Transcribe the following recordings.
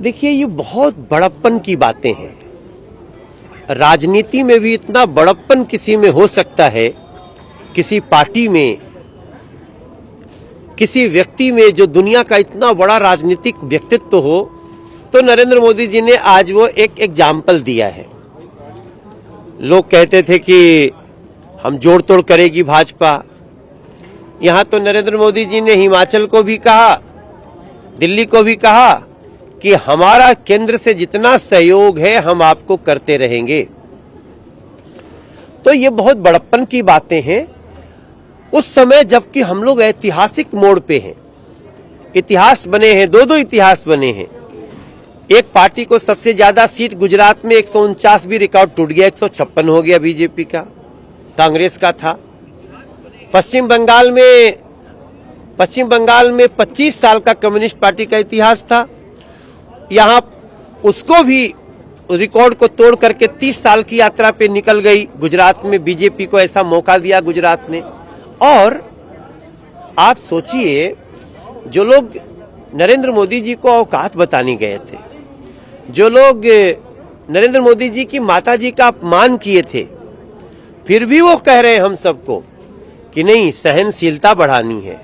देखिए, ये बहुत बड़प्पन की बातें हैं। राजनीति में भी इतना बड़प्पन किसी में हो सकता है, किसी पार्टी में, किसी व्यक्ति में जो दुनिया का इतना बड़ा राजनीतिक व्यक्तित्व हो, तो नरेंद्र मोदी जी ने आज वो एक एग्जाम्पल दिया है। लोग कहते थे कि हम जोड़ तोड़ करेगी भाजपा। यहां तो नरेंद्र मोदी जी ने हिमाचल को भी कहा, दिल्ली को भी कहा कि हमारा केंद्र से जितना सहयोग है हम आपको करते रहेंगे। तो ये बहुत बड़प्पन की बातें हैं उस समय, जबकि हम लोग ऐतिहासिक मोड़ पे हैं। इतिहास बने हैं, दो इतिहास बने हैं। एक पार्टी को सबसे ज्यादा सीट गुजरात में 149 भी रिकॉर्ड टूट गया, 156 हो गया बीजेपी का, कांग्रेस का था। पश्चिम बंगाल में 25 साल का कम्युनिस्ट पार्टी का इतिहास था। यहां उसको भी रिकॉर्ड को तोड़ करके 30 साल की यात्रा पे निकल गई। गुजरात में बीजेपी को ऐसा मौका दिया गुजरात ने। और आप सोचिए, जो लोग नरेंद्र मोदी जी को औकात बताने गए थे, जो लोग नरेंद्र मोदी जी की माता जी का अपमान किए थे, फिर भी वो कह रहे हैं हम सबको कि नहीं, सहनशीलता बढ़ानी है,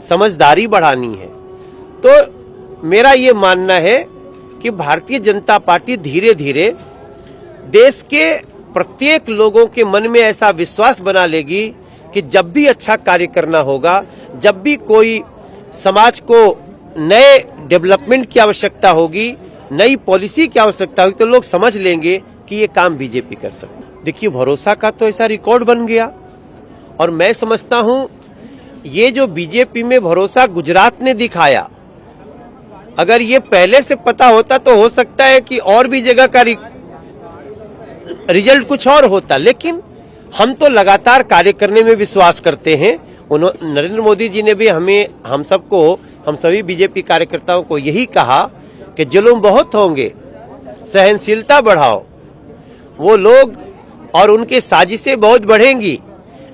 समझदारी बढ़ानी है। तो मेरा ये मानना है कि भारतीय जनता पार्टी धीरे धीरे देश के प्रत्येक लोगों के मन में ऐसा विश्वास बना लेगी कि जब भी अच्छा कार्य करना होगा, जब भी कोई समाज को नए डेवलपमेंट की आवश्यकता होगी, नई पॉलिसी की आवश्यकता होगी, तो लोग समझ लेंगे कि ये काम बीजेपी कर सकती है। देखिए, भरोसा का तो ऐसा रिकॉर्ड बन गया। और मैं समझता हूं ये जो बीजेपी में भरोसा गुजरात ने दिखाया, अगर ये पहले से पता होता तो हो सकता है कि और भी जगह का रिजल्ट कुछ और होता। लेकिन हम तो लगातार कार्य करने में विश्वास करते हैं। नरेंद्र मोदी जी ने भी हम सभी बीजेपी कार्यकर्ताओं को यही कहा कि जुल्म बहुत होंगे, सहनशीलता बढ़ाओ। वो लोग और उनकी साजिशें बहुत बढ़ेंगी,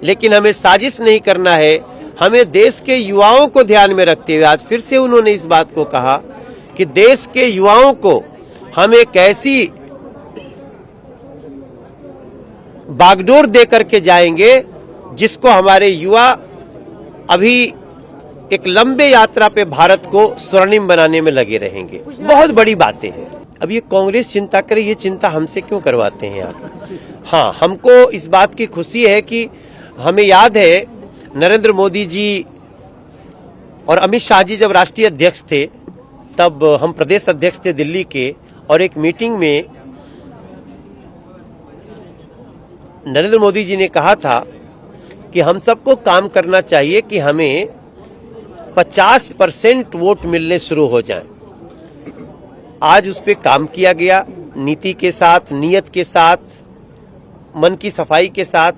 लेकिन हमें साजिश नहीं करना है। हमें देश के युवाओं को ध्यान में रखते हुए आज फिर से उन्होंने इस बात को कहा कि देश के युवाओं को हम एक ऐसी बागडोर दे करके जाएंगे जिसको हमारे युवा अभी एक लंबे यात्रा पे भारत को स्वर्णिम बनाने में लगे रहेंगे। बहुत बड़ी बातें हैं। अब ये कांग्रेस चिंता करे, ये चिंता हमसे क्यों करवाते हैं आप? हाँ, हमको इस बात की खुशी है कि हमें याद है नरेंद्र मोदी जी और अमित शाह जी जब राष्ट्रीय अध्यक्ष थे, तब हम प्रदेश अध्यक्ष थे दिल्ली के, और एक मीटिंग में नरेंद्र मोदी जी ने कहा था कि हम सबको काम करना चाहिए कि हमें 50% वोट मिलने शुरू हो जाएं। आज उस पर काम किया गया, नीति के साथ, नियत के साथ, मन की सफाई के साथ,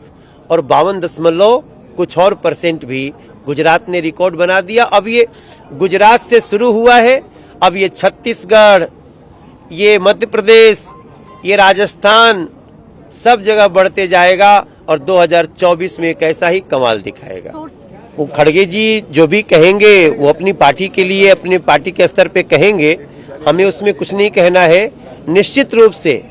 और 52 कुछ और % भी गुजरात ने रिकॉर्ड बना दिया। अब ये गुजरात से शुरू हुआ है, अब ये छत्तीसगढ़, ये मध्य प्रदेश, ये राजस्थान, सब जगह बढ़ते जाएगा और 2024 में एक ऐसा ही कमाल दिखाएगा। वो खड़गे जी जो भी कहेंगे वो अपनी पार्टी के लिए, अपने पार्टी के स्तर पे कहेंगे, हमें उसमें कुछ नहीं कहना है। निश्चित रूप से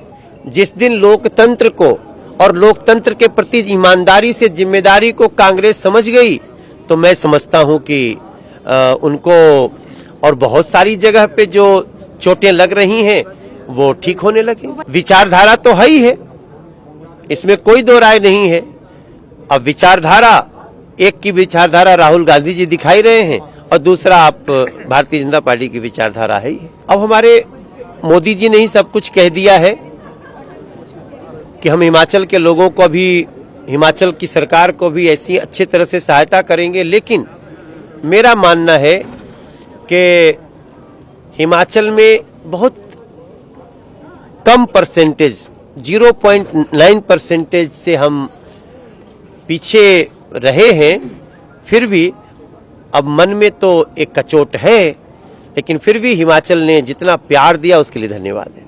जिस दिन लोकतंत्र को और लोकतंत्र के प्रति ईमानदारी से जिम्मेदारी को कांग्रेस समझ गई, तो मैं समझता हूं कि उनको और बहुत सारी जगह पे जो चोटें लग रही हैं वो ठीक होने लगे। विचारधारा तो है ही है, इसमें कोई दो राय नहीं है। अब विचारधारा, एक की विचारधारा राहुल गांधी जी दिखाई रहे हैं और दूसरा आप भारतीय जनता पार्टी की विचारधारा है ही। अब हमारे मोदी जी ने ही सब कुछ कह दिया है कि हम हिमाचल के लोगों को भी, हिमाचल की सरकार को भी ऐसी अच्छी तरह से सहायता करेंगे। लेकिन मेरा मानना है कि हिमाचल में बहुत कम %, 0.9% से हम पीछे रहे हैं। फिर भी अब मन में तो एक कचोट है, लेकिन फिर भी हिमाचल ने जितना प्यार दिया उसके लिए धन्यवाद है।